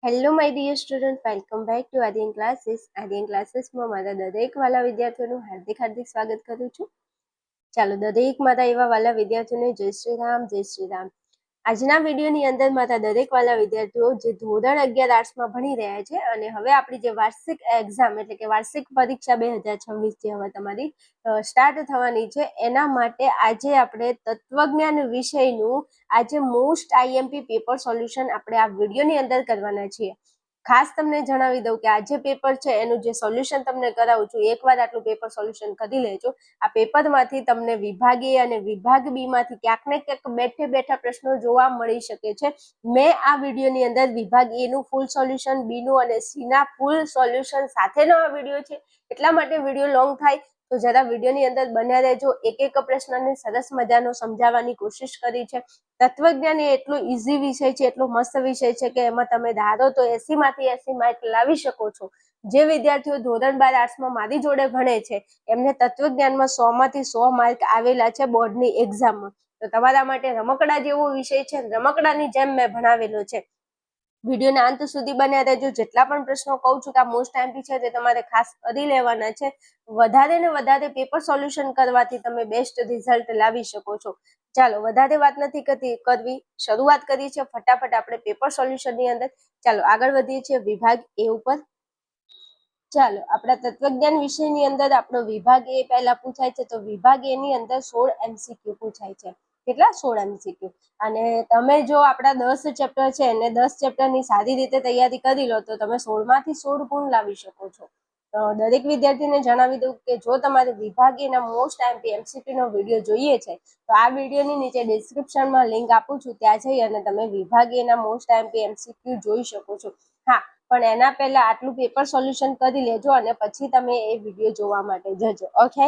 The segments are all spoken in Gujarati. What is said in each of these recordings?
Hello my dear student, welcome back to Aryan classes. Aryan ક્લાસીસમાં મારા દરેક વાલા વિદ્યાર્થીઓનું હાર્દિક સ્વાગત કરું છું. ચાલો, દરેક મારા એવા વાલા વિદ્યાર્થીઓને જય શ્રી રામ, જય શ્રી રામ. આજના વિડીયોની અંદર મારા દરેક વાલા વિદ્યાર્થીઓ જે ધોરણ 11 આર્ટ્સમાં ભણી રહ્યા છે અને હવે આપણી જે વાર્ષિક એક્ઝામ એટલે કે વાર્ષિક પરીક્ષા 2026 જે હવે તમારી સ્ટાર્ટ થવાની છે, એના માટે આજે આપણે તત્વજ્ઞાન વિષયનું આજે મોસ્ટ આઈએમપી પેપર સોલ્યુશન આપણે આ વિડીયોની અંદર કરવાના છીએ. ખાસ તમને જણાવી દઉં કે આ જે પેપર છે એનું જે સોલ્યુશન તમને કરાવું છું, એકવાર આટલું પેપર સોલ્યુશન કરી લેજો. આ પેપરમાંથી તમને વિભાગ એ અને વિભાગ બી માંથી ક્યાંક ને ક્યાંક બેઠા પ્રશ્નો જોવા મળી શકે છે. મેં આ વિડીયોની અંદર વિભાગ એ નું ફૂલ સોલ્યુશન, બી નું અને સી ના ફૂલ સોલ્યુશન સાથેનો આ વિડીયો છે. એટલા માટે વિડીયો લોંગ થાય તો જરા વિડીયોની અંદર બન્યા રહેજો. એક પ્રશ્નને સરસ મજાનો સમજાવવાની કોશિશ કરી છે. તત્વજ્ઞાન એ એટલો ઈઝી વિષય છે, એટલો મસ્ત વિષય છે કે એમાં તમે ધારો તો 80 માંથી 80 માર્ક લાવી શકો છો. જે વિદ્યાર્થીઓ ધોરણ 12 આર્ટ્સમાં મારી જોડે ભણે છે એમને તત્વજ્ઞાનમાં 100 માંથી 100 માર્ક આવેલા છે બોર્ડની એક્ઝામમાં. તો તમારા માટે રમકડા જેવો વિષય છે, રમકડાની જેમ મેં ભણાવેલો છે. વિડીયોના અંત સુધી બન્યા રહેજો. જેટલા પણ પ્રશ્નો કહું છું કે આ મોસ્ટ આઈએમપી છે તે તમારે ખાસ કરી લેવાના છે. વધારે ને વધારે પેપર સોલ્યુશન કરવાથી તમે બેસ્ટ રિઝલ્ટ લાવી શકો છો. ચાલો, વધારે વાત નથી કરવી, શરૂઆત કરી છે ફટાફટ આપણે પેપર સોલ્યુશનની અંદર. ચાલો આગળ વધીએ છીએ વિભાગ એ ઉપર. ચાલો, આપણા તત્વજ્ઞાન વિષયની અંદર આપણો વિભાગ એ પહેલા પૂછાય છે. તો વિભાગ એ ની અંદર 16 MCQ પૂછાય છે. કેટલા? 16 MCQ. અને તમે જો આપણા 10 ચેપ્ટર છે અને 10 ચેપ્ટરની સારી રીતે તૈયારી કરી લો તો તમે 16 માંથી 16 ગુણ લાવી શકો છો. દરેક વિદ્યાર્થીને જણાવી દઉં કે જો તમારે વિભાગ એના મોસ્ટ આઈએમપી MCQ નો વિડીયો જોઈએ છે તો આ વિડીયોની નીચે ડિસ્ક્રિપ્શનમાં લિંક આપું છું, ત્યાં જઈ અને તમે વિભાગ એના મોસ્ટ આઈએમપી MCQ જોઈ શકો છો. હા, પણ એના પહેલા આટલું પેપર સોલ્યુશન કરી લેજો અને પછી તમે એ વિડીયો જોવા માટે જજો. ઓકે,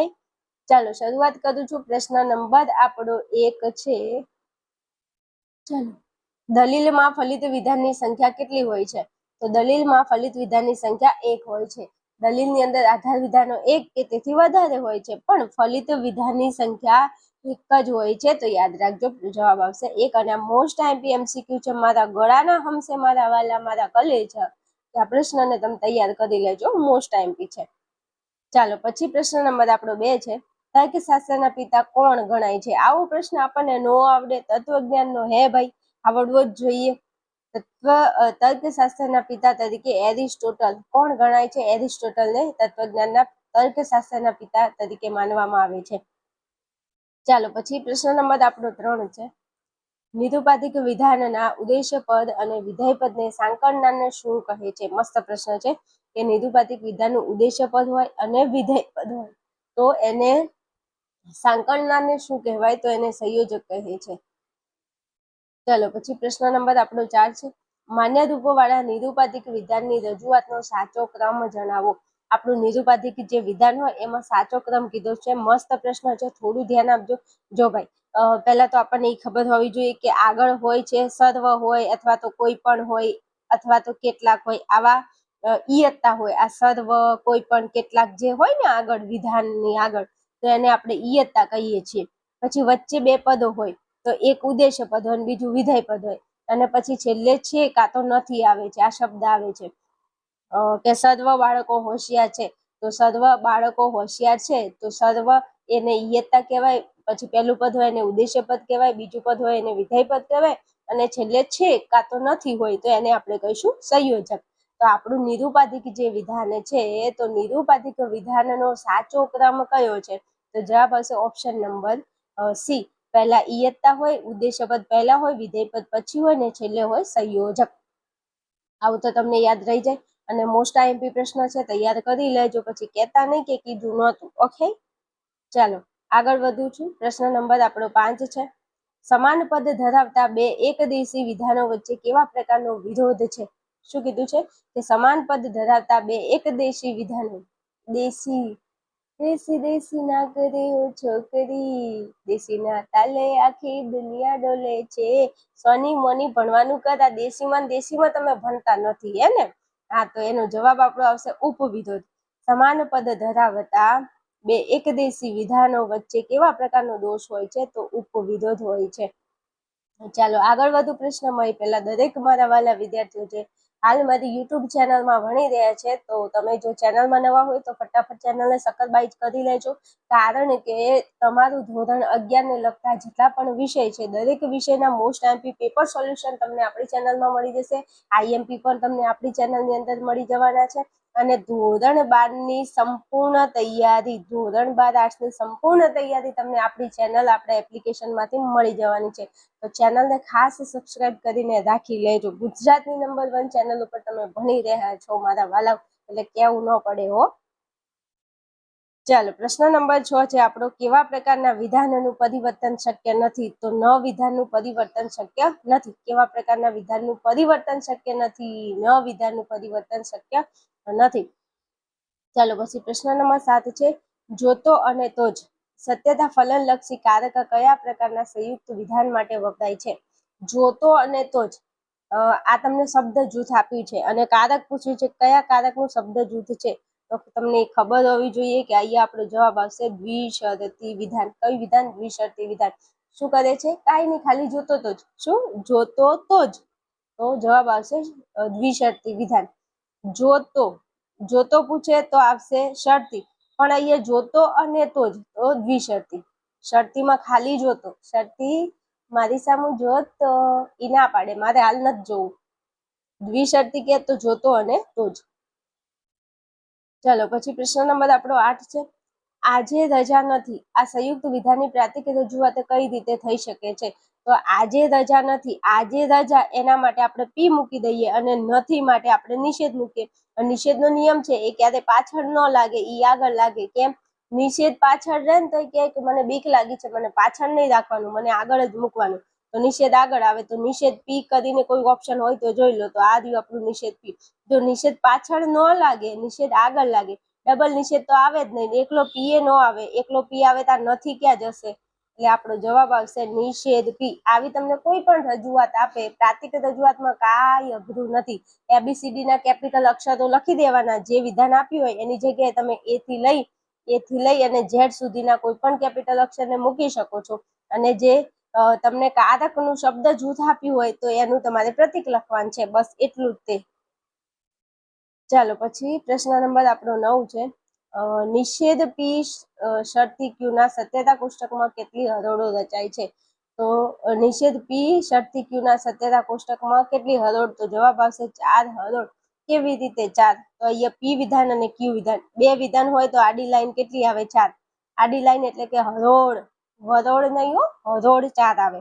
ચાલો શરૂઆત કરું છું. પ્રશ્ન નંબર આપણો 1 છે. ચાલો, દલીલમાં ફલિત વિધાનની સંખ્યા કેટલી હોય છે? તો દલીલમાં ફલિત વિધાનની સંખ્યા 1 હોય છે. દલીલની અંદર આધાર વિધાનો 1 કે તેથી વધારે હોય છે, પણ ફલિત વિધાનની સંખ્યા 1 જ હોય છે. તો યાદ રાખજો, જવાબ આવશે 1. અને મોસ્ટ આઈએમપી MCQ છે. મારા ગળાના હમસે મારા વાલા મારા કલેજા. આ પ્રશ્નને તમે તૈયાર કરી લેજો, મોસ્ટ આઈએમપી છે. ચાલો, પછી પ્રશ્ન નંબર આપણો 2 છે. તર્કશાસ્ત્રના પિતા કોણ ગણાય છે? આવો પ્રશ્ન આપણને નો આવડે, તત્વજ્ઞાનનો હે ભાઈ, આવડવો જ જોઈએ. તર્કશાસ્ત્રના પિતા તરીકે એરિસ્ટોટલ કોણ ગણાય છે? એરિસ્ટોટલને તત્વજ્ઞાનના તર્કશાસ્ત્રના પિતા તરીકે માનવામાં આવે છે. ચાલો, પછી પ્રશ્ન નંબર આપણો 3 છે. નિરુપાધિક વિધાનના ઉદ્દેશ્ય પદ અને વિધેય પદને સાંકળનારને શું કહે છે? મસ્ત પ્રશ્ન છે કે નિરુપાધિક વિધાનનું ઉદ્દેશ્ય પદ હોય અને વિધેય પદ હોય તો એને સાંકળનારને શું કહેવાય? તો એને સંયોજક કહે છે. ચાલો, પછી પ્રશ્ન નંબર આપણો 4 છે. માન્ય રૂપોવાળા નિરુપાધિક વિધાનની રજૂઆતનો સાચો ક્રમ જણાવો. આપણું નિરુપાધિક જે વિધાન હોય એમાં સાચો ક્રમ કીધો છે. મસ્ત પ્રશ્ન છે, થોડું ધ્યાન આપજો. જો ભાઈ, પહેલા તો આપણને એ ખબર હોવી જોઈએ કે આગળ હોય છે સર્વ હોય અથવા તો કોઈ પણ હોય અથવા તો કેટલાક હોય, આવા ઈયત્તા હોય. આ સર્વ, કોઈ પણ, કેટલાક જે હોય ને આગળ વિધાનની આગળ, તો એને આપણે ઈયત્તા કહીએ છીએ. પછી વચ્ચે 2 પદો હોય તો એક ઉદ્દેશ્ય પદ હોય અને બીજું વિધેય પદ હોય, અને પછી છેલ્લે છે કાં તો નથી આવે છે. આ શબ્દ આવે છે કે સર્વ બાળકો હોશિયાર છે, તો સર્વ બાળકો હોશિયાર છે તો સર્વ એને ઈયત્તા કહેવાય. પછી પહેલું પદ હોય એને ઉદ્દેશ્ય પદ કહેવાય, બીજું પદ હોય એને વિધેય પદ કહેવાય, અને છેલ્લે છે કાં તો નથી હોય તો એને આપણે કહીશું સંયોજક. તો આપણું નિરુપાધિક જે વિધાન છે, તો નિરુપાધિક વિધાનનો સાચો ક્રમ કયો છે? તો જવાબ હશે ઓપ્શન નંબર સી. પહેલા ઈયત્તા હોય, ઉદ્દેશ્ય પદ પહેલા હોય, વિધેય પદ પછી હોય ને છેલ્લે હોય સંયોજક. આવું તો તમને યાદ રહી જાય. અને મોસ્ટ આઈએમપી પ્રશ્ન છે, તૈયાર કરી લેજો, પછી કહેતા નહીં કે કીધું નહોતું. ઓકે, ચાલો આગળ વધું છું. પ્રશ્ન નંબર આપણો 5 છે. સમાન પદ ધરાવતા 2 એકદેશી વિધાનો વચ્ચે કેવા પ્રકારનો વિરોધ છે? શું કીધું છે? કે સમાન પદ ધરાવતા 2 એકદેશી વિધાનો, દેશી દેશી દેશી ના કરે ઓ છોકરી, દેશી ના તાલે આખી દુનિયા ડોલે છે. સોની મોની ભણવાનું કરતા દેશીમાં તમે ભણતા નથી, હે ને? હા, તો એનો જવાબ આપણો આવશે ઉપવિરોધ. સમાન પદ ધરાવતા 2 એકદેશી વિધાનો વચ્ચે કેવા પ્રકારનો દોષ હોય છે? તો ઉપવિરોધ હોય છે. ચાલો આગળ વધુ પ્રશ્નમાં. પહેલા દરેક મારા વાલા વિદ્યાર્થીઓ છે હાલ મારી યુટ્યુબ ચેનલમાં ભણી રહ્યા છે, તો તમે જો ચેનલમાં નવા હોય તો ફટાફટ ચેનલને સબસ્ક્રાઇબ કરી લેજો, કારણ કે તમારું ધોરણ 11 ને લગતા જેટલા પણ વિષય છે દરેક વિષયના મોસ્ટ આઈએમપી પેપર સોલ્યુશન તમને આપણી ચેનલમાં મળી જશે. આઈએમપી પણ તમને આપણી ચેનલની અંદર મળી જવાના છે. અને ધોરણ 12ની સંપૂર્ણ તૈયારી, ધોરણ 12 આર્ટ્સની સંપૂર્ણ તૈયારી તમને આપણી ચેનલ, આપણા એપ્લિકેશનમાંથી મળી જવાની છે. તો ચેનલને ખાસ સબસ્ક્રાઇબ કરીને રાખી લેજો. ગુજરાતની નંબર 1 ચેનલ ઉપર તમે ભણી રહ્યા છો મારા વાલાઓ, એટલે કેવું ન પડે હો. ચાલો, પ્રશ્ન નંબર 6 છે આપણો, કેવા પ્રકારના વિધાનનું પરિવર્તન શક્ય નથી? તો ન વિધાનનું પરિવર્તન શક્ય નથી. કેવા પ્રકારના વિધાનનું પરિવર્તન શક્ય નથી? ન વિધાનનું પરિવર્તન શક્ય નથી. ચાલો, પછી પ્રશ્ન નંબર 7 છે, જોતો અને તો જ સત્યતા ફલનલક્ષી કારક કયા પ્રકારના સંયુક્ત વિધાન માટે વપરાય છે? જોતો અને તો જ, આ તમને શબ્દ જૂથ આપ્યું છે અને કારક પૂછ્યું છે, કયા કારકનું શબ્દ જૂથ છે? તો તમને ખબર હોવી જોઈએ કે અહીંયા આપણો જવાબ આવશે દ્વિશરતી વિધાન. કયું વિધાન? દ્વિશરતી વિધાન. શું કરે છે? કાંઈ નહીં, ખાલી જોતો તો જ. શું? જોતો તો જ. તો જવાબ આવશે દ્વિશરતી વિધાન. જોતો પૂછે તો આવશે શરતી, પણ અહીંયા જોતો અને તો જ, તો દ્વિશરતી. શરતીમાં ખાલી જોતો, શરતી મારી સામે જોત ઈ ના પાડે, મારે હાલ નથી જોવું. દ્વિશરતી કે તો જોતો અને તો જ. ચાલો, પછી પ્રશ્ન નંબર આપણો 8 છે, આજે રજા નથી, આ સંયુક્ત વિધાનની પ્રાતિક રજૂઆત કઈ રીતે થઈ શકે છે? તો આજે રજા નથી, આજે રજા, એના માટે આપણે પી મૂકી દઈએ અને નથી માટે આપણે નિષેધ મૂકીએ. નિષેધનો નિયમ છે એ ક્યારે પાછળ ન લાગે, ઈ આગળ લાગે. કેમ? નિષેધ પાછળ રહે ને તો કે મને બીક લાગી છે, મને પાછળ નહીં રાખવાનું, મને આગળ જ મૂકવાનું. તો નિષેધ આગળ આવે, તો નિષેધ પી કરીને કોઈ ઓપ્શન હોય તો જોઈ લો. તો આ રહ્યું આપણું નિષેધ પી. જો નિષેધ પાછળ ન લાગે, નિષેધ આગળ લાગે, ડબલ નિષેધ તો આવે જ નહીં. એકલો પી એ ન આવે, એકલો પી આવે ત્યાં નથી ક્યાં જશે? એટલે આપણો જવાબ આવશે નિષેધ પી. આવી તમને કોઈ પણ રજૂઆત આપે, પ્રાતિક રજૂઆતમાં કાંઈ અઘરું નથી. ABCD ના કેપિટલ અક્ષરો લખી દેવાના, જે વિધાન આપ્યું હોય એની જગ્યાએ તમે એ થી લઈ અને ઝેડ સુધીના કોઈ પણ કેપિટલ અક્ષરને મૂકી શકો છો. અને જે તમને કારકનું શબ્દ જૂથ આપ્યું હોય તો એનું તમારે પ્રતીક લખવાનું છે, બસ એટલું જ તે. ચાલો, પછી પ્રશ્ન નંબર આપણો 9 છે, નિષેધ પી શરતી ક્યુ ના સત્યતા કોષ્ટકમાં કેટલી હરોળો રચાય છે? તો નિષેધ પી શરતી ક્યુ ના સત્યતા કોષ્ટકમાં કેટલી હરોળ? તો જવાબ આવશે 4 હરોળ. કેવી રીતે 4? તો અહીંયા પી વિધાન અને ક્યુ વિધાન, બે વિધાન હોય તો આડી લાઈન કેટલી આવે? 4. આડી લાઈન એટલે કે હરોળ, વરોળ નહીં હો, હરોળ 4 આવે.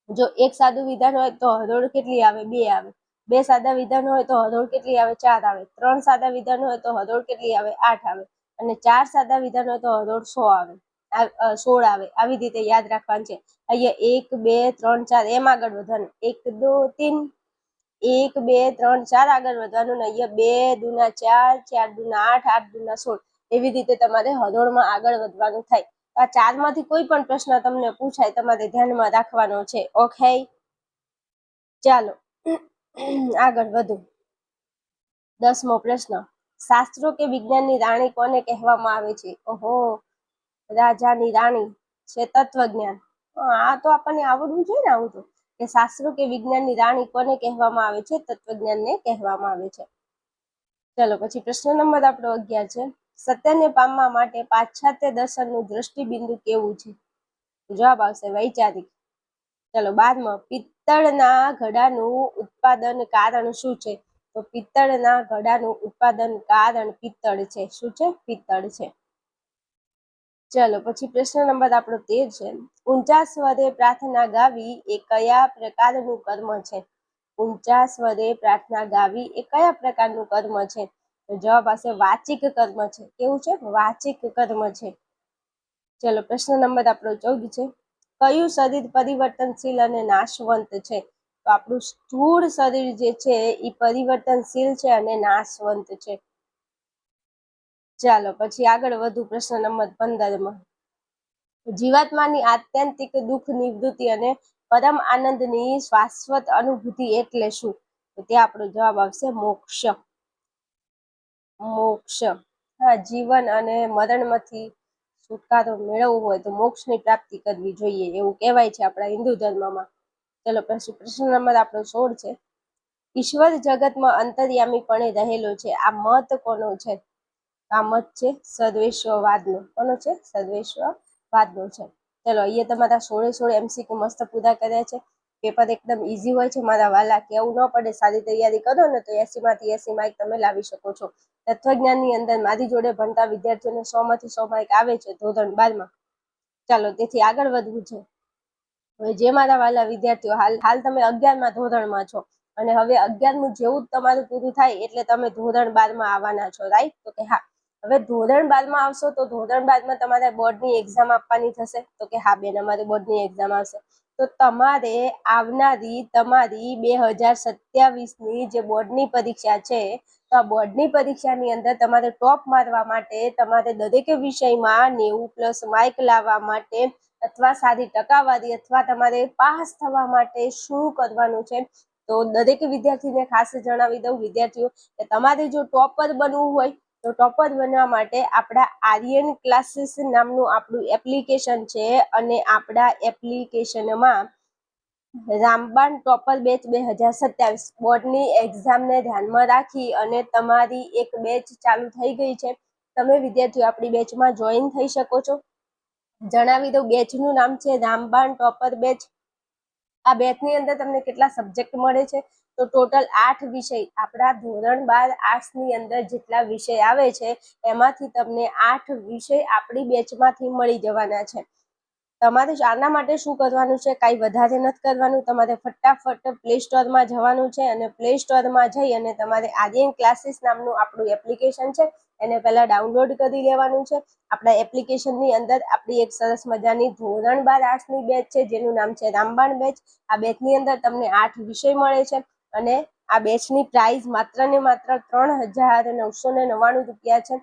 જો એક સાદું વિધાન હોય તો હરોળ કેટલી આવે? 2 આવે. બે સાદા વિધાન હોય તો હરોળ કેટલી આવે? 4 આવે. 3 સાદા વિધાન હોય તો હરોળ કેટલી આવે? 8 આવે. અને 4 સાદા વિધાન હોય તો હરોળ 16 આવે. આવી રીતે યાદ રાખવાનું છે. અહીંયા 1 2 3 4 એમ આગળ વધવાનું. 1 2 3, 1 2 3 4 આગળ વધવાનું ને અહીંયા 2 દુના 4, 4 દુના 8, 8 દુના 16. એવી રીતે તમારે હરોળમાં આગળ વધવાનું થાય. આ 4 માંથી કોઈ પણ પ્રશ્ન તમને પૂછાય, તમારે ધ્યાનમાં રાખવાનો છે. ઓકે, ચાલો આગળ વધુ. 10મો પ્રશ્ન, શાસ્ત્રો કે વિજ્ઞાનની રાણી કોને કહેવામાં આવે છે? ઓહો, રાજાની રાણી છે તત્વજ્ઞાન. આ તો આપણને આવડવું જોઈએ ને. આવું તો કે શાસ્ત્રો કે વિજ્ઞાનની રાણી કોને કહેવામાં આવે છે? તત્વજ્ઞાનને કહેવામાં આવે છે. ચલો, પછી પ્રશ્ન નંબર આપણો 11 છે, સત્યને પામવા માટે પાશ્ચાત્ય દર્શનનું દ્રષ્ટિબિંદુ કેવું છે? જવાબ આવશે વૈચારિક. ચલો, 12મો, પિત્તળના ઘડાનું ઉત્પાદન કારણ શું છે? તો પિત્તળના ઘડાનું ઉત્પાદન કારણ પિત્તળ છે. શું છે? પિત્તળ છે. ચલો, પછી પ્રશ્ન નંબર આપણો 13 છે, ઊંચા સ્વરે પ્રાર્થના ગાવી એ કયા પ્રકારનું કર્મ છે? ઊંચા સ્વરે પ્રાર્થના ગાવી એ કયા પ્રકારનું કર્મ છે? તો જવાબ આવશે વાચિક કર્મ છે. કેવું છે? વાચિક કર્મ છે. ચલો, પ્રશ્ન નંબર આપણો 14 છે, કયું શરીર પરિવર્તનશીલ અને નાશવંત છે? તો આપણું સ્થૂળ શરીર જે છે એ પરિવર્તનશીલ છે અને નાશવંત છે. ચાલો, પછી આગળ વધુ. પ્રશ્ન નંબર 15માં, જીવાત્માની આત્યંતિક દુઃખ નિવૃત્તિ અને પરમ આનંદની શાશ્વત અનુભૂતિ એટલે શું? તો ત્યાં આપણો જવાબ આવશે મોક્ષ. મોક્ષ. હા, જીવન અને મરણમાંથી છુટકારો મેળવવો હોય તો મોક્ષની પ્રાપ્તિ કરવી જોઈએ, એવું કહેવાય છે આપણા હિન્દુ ધર્મમાં. ચલો, પછી પ્રશ્ન નંબર આપણો 16 છે, ઈશ્વર જગતમાં અંતર્યામીપણે રહેલો છે. આ મત કોનો છે? આ મત છે સર્વેશ્વરવાદનો. કોનો છે? સર્વેશ્વરવાદનો છે. ચલો અહીંયા તમારા 16 MCQ મસ્ત પૂરા કર્યા છે. પેપર એકદમ ઈઝી હોય છે મારા વાલા, કેવું ન પડે. સારી તૈયારી કરો ને તો 80 માંથી 80 માર્ક તમે લાવી શકો છો. તત્વજ્ઞાનની અંદર મારી જોડે ભણતા વિદ્યાર્થીઓને 100 માંથી 100 માર્ક આવે છે ધોરણ 12 માં. ચાલો તેથી આગળ વધવું છે. હવે જે મારા વાલા વિદ્યાર્થીઓ હાલ તમે 11મા ધોરણમાં છો અને હવે 11મું જેવું તમારું પૂરું થાય એટલે તમે ધોરણ 12માં આવવાના છો, રાઈટ? તો કે હા. હવે ધોરણ 12માં આવશો તો ધોરણ 12માં તમારે બોર્ડની એક્ઝામ આપવાની થશે. તો કે હા બેન, અમારે બોર્ડની એક્ઝામ આવશે. તો તમારે આવનારી તમારી 2027ની જે બોર્ડની પરીક્ષા છે, તો આ બોર્ડની પરીક્ષાની અંદર તમારે ટોપ મારવા માટે, તમારે દરેક વિષયમાં 90+ માર્ક લાવવા માટે અથવા સારી ટકાવારી અથવા તમારે પાસ થવા માટે શું કરવાનું છે? તો દરેક વિદ્યાર્થીને ખાસ જણાવી દઉં, વિદ્યાર્થીઓ, કે તમારે જો ટોપર બનવું હોય તો ટોપર બનવા માટે આપણા આર્યન ક્લાસીસ નામનું આપણું એપ્લિકેશન છે અને આપણા એપ્લિકેશનમાં રામબાણ ટોપર બેચ 2027 બોર્ડની એક્ઝામને ધ્યાનમાં રાખી અને તમારી એક બેચ ચાલુ થઈ ગઈ છે. તમે વિદ્યાર્થીઓ આપણી બેચમાં જોઈન થઈ શકો છો. જણાવી દઉં, બેચનું નામ છે રામબાણ ટોપર બેચ. આ બેચની અંદર તમને કેટલા સબ્જેક્ટ મળે છે? તો ટોટલ 8 વિષય. આપણા ધોરણ 12 આર્ટ્સની અંદર જેટલા વિષય આવે છે એમાંથી તમને 8 વિષય આપણી બેચમાંથી મળી જવાના છે. તમારે આના માટે શું કરવાનું છે? કાંઈ વધારે નથી કરવાનું. તમારે ફટાફટ પ્લે સ્ટોરમાં જવાનું છે અને પ્લે સ્ટોરમાં જઈ અને તમારે આર્યન ક્લાસીસ નામનું આપણું એપ્લિકેશન છે એને પહેલા ડાઉનલોડ કરી લેવાનું છે. આપણા એપ્લિકેશનની અંદર આપણી એક સરસ મજાની ધોરણ 12 આર્ટ્સની બેચ છે જેનું નામ છે રામબાણ બેચ. આ બેચની અંદર તમને 8 વિષય મળે છે અને આ બેચની પ્રાઇસ માત્ર ને માત્ર 3,999 રૂપિયા છે.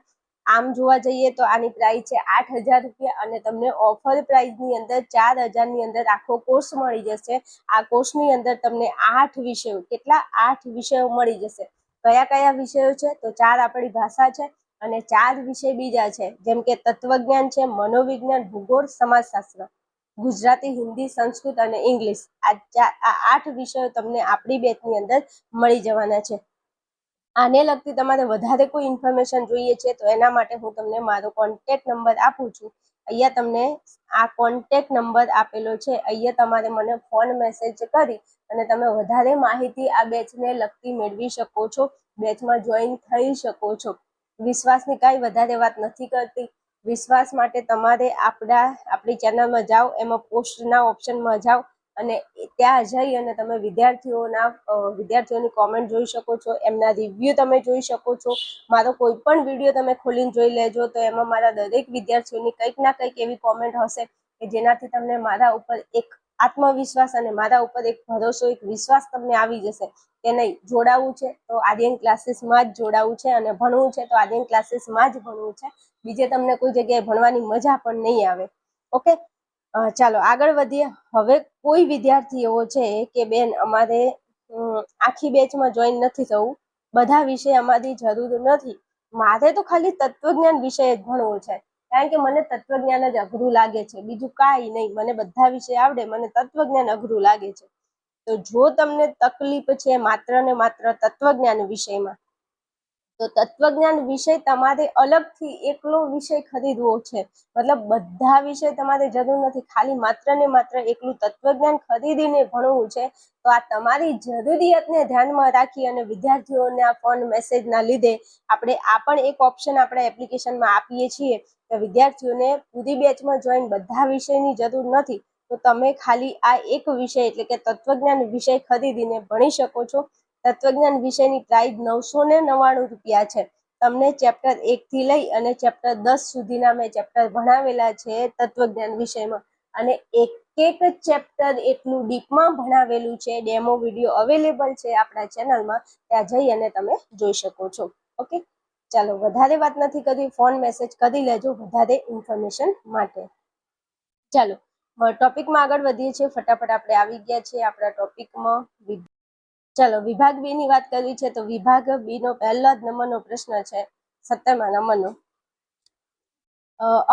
આમ જોવા જઈએ તો આની પ્રાઇસ છે 8,000 રૂપિયા અને તમને ઓફર પ્રાઇસની અંદર 4,000ની અંદર આખો કોર્સ મળી જશે. આ કોર્સની અંદર તમને 8 વિષયો, કેટલા? 8 વિષયો મળી જશે. કયા કયા વિષયો છે? તો 4 આપણી ભાષા છે અને 4 વિષય બીજા છે, જેમ કે તત્વજ્ઞાન છે, મનોવિજ્ઞાન, ભૂગોળ, સમાજશાસ્ત્ર, ગુજરાતી, હિન્દી, સંસ્કૃત અને ઇંગ્લિશ. આ 8 વિષયો તમને આપણી બેચની અંદર મળી જવાના છે. આને લગતી તમારે વધારે કોઈ ઇન્ફોર્મેશન જોઈએ છે તો એના માટે હું તમને મારો કોન્ટેક્ટ નંબર આપું છું. અહીંયા તમને આ કોન્ટેક્ટ નંબર આપેલો છે. અહીંયા તમારે મને ફોન મેસેજ કરી અને તમે વધારે માહિતી આ બેચને લગતી મેળવી શકો છો. બેચમાં જોઈન થઈ શકો છો. વિશ્વાસની કાંઈ વધારે વાત નથી કરતી. વિશ્વાસ માટે તમારે આપણી ચેનલમાં જાઓ, એમાં પોસ્ટના ઓપ્શનમાં જાઓ અને ત્યાં જઈ અને તમે વિદ્યાર્થીઓની કોમેન્ટ જોઈ શકો છો, એમના રિવ્યૂ તમે જોઈ શકો છો. મારો કોઈ પણ વિડીયો તમે ખોલીને જોઈ લેજો તો એમાં મારા દરેક વિદ્યાર્થીઓની કંઈક ના કંઈક એવી કોમેન્ટ હશે કે જેનાથી તમને મારા ઉપર એક આત્મવિશ્વાસ અને મારા ઉપર એક ભરોસો, એક વિશ્વાસ તમને આવી જશે કે નહીં, જોડાવું છે તો આર્યન ક્લાસીસમાં જ જોડાવું છે અને ભણવું છે તો આર્યન ક્લાસીસમાં જ ભણવું છે. બીજે તમને કોઈ જગ્યાએ ભણવાની મજા પણ નહીં આવે. ઓકે, ચાલો આગળ વધીએ. હવે કોઈ વિદ્યાર્થી એવો છે કે બેન અમારે આખી બેચમાં જોઈન નથી થવું, બધા વિષય અમારી જરૂર નથી, મારે તો ખાલી તત્વજ્ઞાન વિષય જ ભણવો છે, કારણ કે મને તત્વજ્ઞાન જ અઘરું લાગે છે, બીજું કાંઈ નહીં, મને બધા વિષય આવડે, મને તત્વજ્ઞાન અઘરું લાગે છે. તો જો તમને તકલીફ છે માત્ર ને માત્ર તત્વજ્ઞાન વિષયમાં, તો તત્વજ્ઞાન વિષય તમારે અલગથી એકલો વિષય ખરીદવો છે. મતલબ બધા વિષય તમારે જરૂર નથી, ખાલી માત્ર ને માત્ર એકલું તત્વજ્ઞાન ખરીદીને ભણવું છે. તો આ તમારી જરૂરિયાતને ધ્યાનમાં રાખી અને વિદ્યાર્થીઓના ફોન મેસેજના લીધે આપણે આ પણ એક ઓપ્શન આપણા એપ્લિકેશનમાં આપીએ છીએ કે વિદ્યાર્થીઓને પૂરી બેચમાં જોઈન બધા વિષયની જરૂર નથી, તો તમે ખાલી આ એક વિષય એટલે કે તત્વજ્ઞાન વિષય ખરીદીને ભણી શકો છો. તત્વજ્ઞાન વિષયની પ્રાઇસ 999 રૂપિયા છે. તમને ચેપ્ટર 1 થી લઈ અને ચેપ્ટર 10 સુધીના મેં ચેપ્ટર ભણાવેલા છે તત્વજ્ઞાન વિષયમાં અને એક ચેપ્ટર એટલું ડીપમાં ભણાવેલું છે. ડેમો વિડીયો અવેલેબલ છે આપણા ચેનલમાં, ત્યાં જઈ અને તમે જોઈ શકો છો. ઓકે, ચાલો વધારે વાત નથી કરી, ફોન મેસેજ કરી લેજો વધારે ઇન્ફોર્મેશન માટે. ચાલો ટોપિકમાં આગળ વધીએ છીએ. ફટાફટ આપણે આવી ગયા છીએ આપણા ટોપિકમાં. ચાલો વિભાગ બી ની વાત કરવી છે તો વિભાગ બી નો પહેલા જ નંબરનો પ્રશ્ન છે 17મા નંબરનો.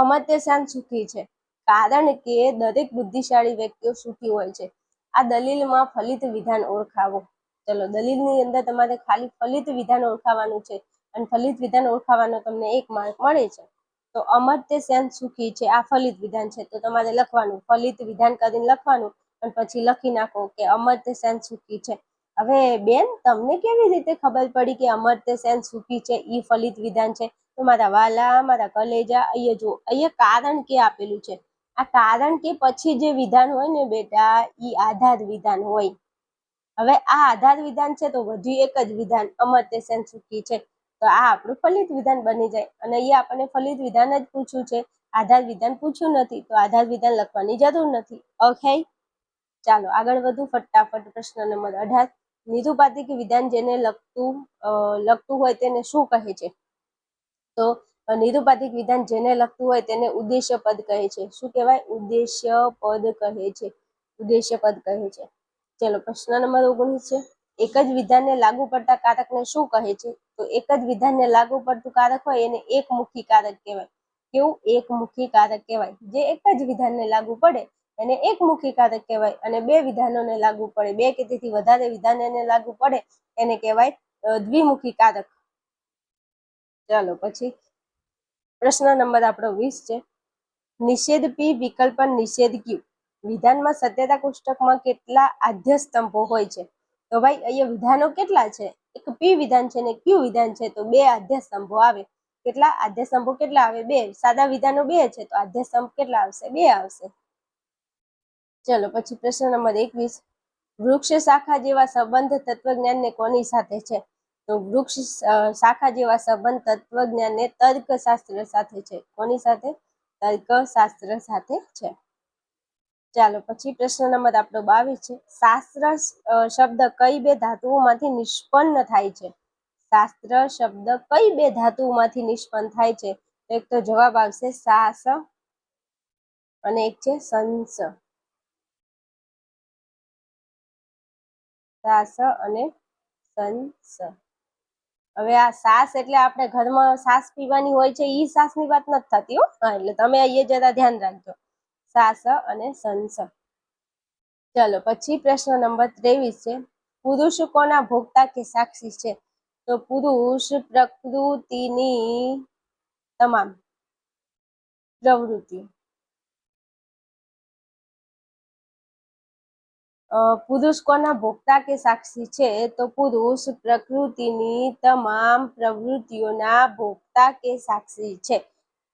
અમર્ત્ય સેન સુખી છે કારણ કે દરેક બુદ્ધિશાળી વ્યક્તિઓ સુખી હોય છે. આ દલીલમાં ફલિત વિધાન ઓળખાવો. ચલો દલીલની અંદર તમારે ખાલી ફલિત વિધાન ઓળખાવાનું છે અને ફલિત વિધાન ઓળખાવાનો તમને 1 માર્ક મળે છે. તો અમર્ત્ય સેન સુખી છે, આ ફલિત વિધાન છે, તો તમારે લખવાનું ફલિત વિધાન કરીને લખવાનું અને પછી લખી નાખો કે અમર્ત્ય સેન સુખી છે. હવે બેન તમને કેવી રીતે ખબર પડી કે અમર્ત્ય સેન સુખી છે ઈ ફલિત વિધાન છે? તો મારા વાલા, મારા કલેજા, અહીંયા જુઓ, અહીંયા કારણ કે આપેલું છે. આ કારણ કે પછી જે વિધાન હોય ને બેટા ઈ આધાર વિધાન હોય. હવે આ આધાર વિધાન છે તો વધુ એક જ વિધાન અમર્ત્ય સેન સુખી છે, તો આ આપણું ફલિત વિધાન બની જાય. અને અહીંયા આપણને ફલિત વિધાન જ પૂછ્યું છે, આધાર વિધાન પૂછ્યું નથી, તો આધાર વિધાન લખવાની જરૂર નથી. ઓકે, ચાલો આગળ વધુ ફટાફટ. પ્રશ્ન નંબર 18, નિરુપાધિક વિધાન જેને લગતું હોય તેને શું કહે છે? તો નિરુપાધિક વિધાન જેને લગતું હોય તેને ઉદ્દેશ્ય પદ કહે છે. શું કહેવાય? ઉદ્દેશ્ય પદ કહે છે. ઉદ્દેશ્ય પદ કહે છે. ચલો પ્રશ્ન નંબર 19 છે, એક જ વિધાનને લાગુ પડતા કારકને શું કહે છે? તો એક જ વિધાનને લાગુ પડતું કારક હોય એને એકમુખી કારક કહેવાય. કેવું? એકમુખી કારક કહેવાય. જે એક જ વિધાનને લાગુ પડે એને એકમુખી કારક કહેવાય. અને બે વિધાનોને લાગુ પડે, બે કે તેથી વધારે વિધાનોને લાગુ પડે એને કહેવાય દ્વિમુખી કારક. ચાલો પછી પ્રશ્ન નંબર આપણો 20 છે, નિષેધ પી વિકલ્પ નિષેધ ક્યુ. વિધાનમાં સત્યતા કોષ્ટકમાં કેટલા આદ્ય સ્તંભો હોય છે? તો ભાઈ અહીંયા વિધાનો કેટલા છે? એક પી વિધાન છે ને ક્યુ વિધાન છે, તો 2 આદ્ય સ્તંભો આવે. કેટલા આદ્ય સ્તંભો? કેટલા આવે? 2. સાદા વિધાનો 2 છે, તો આદ્ય સ્તંભ કેટલા આવશે? 2 આવશે. ચલો પછી પ્રશ્ન નંબર 21, વૃક્ષ શાખા જેવા સંબંધ તત્વજ્ઞાનને કોની સાથે છે? તો વૃક્ષ શાખા જેવા સંબંધ તત્વજ્ઞાનને તર્કશાસ્ત્ર સાથે છે. કોની સાથે? તર્કશાસ્ત્ર સાથે છે. ચાલો પછી પ્રશ્ન નંબર આપણો 22 છે, શાસ્ત્ર શબ્દ કઈ બે ધાતુઓમાંથી નિષ્પન્ન થાય છે? શાસ્ત્ર શબ્દ કઈ બે ધાતુઓમાંથી નિષ્પન્ન થાય છે? તો એક તો જવાબ આવશે શાસ અને એક છે સંસ. શાસ અને સંસ. હવે આ સાસ એટલે આપણે ઘરમાં સાસ પીવાની હોય છે ઈ સાસની વાત નથી થતી હો. હા, એટલે તમે અહીંયા જરા ધ્યાન રાખજો, સાસ અને સંસ. ચલો પછી પ્રશ્ન નંબર 23 છે, પુરુષ કોના ભોગતા કે સાક્ષી છે? તો પુરુષ પ્રકૃતિની તમામ પ્રવૃત્તિ. પુરુષ કોના ભોગતા કે સાક્ષી છે? તો પુરુષ પ્રકૃતિની તમામ પ્રવૃત્તિઓના ભોગતા કે સાક્ષી છે.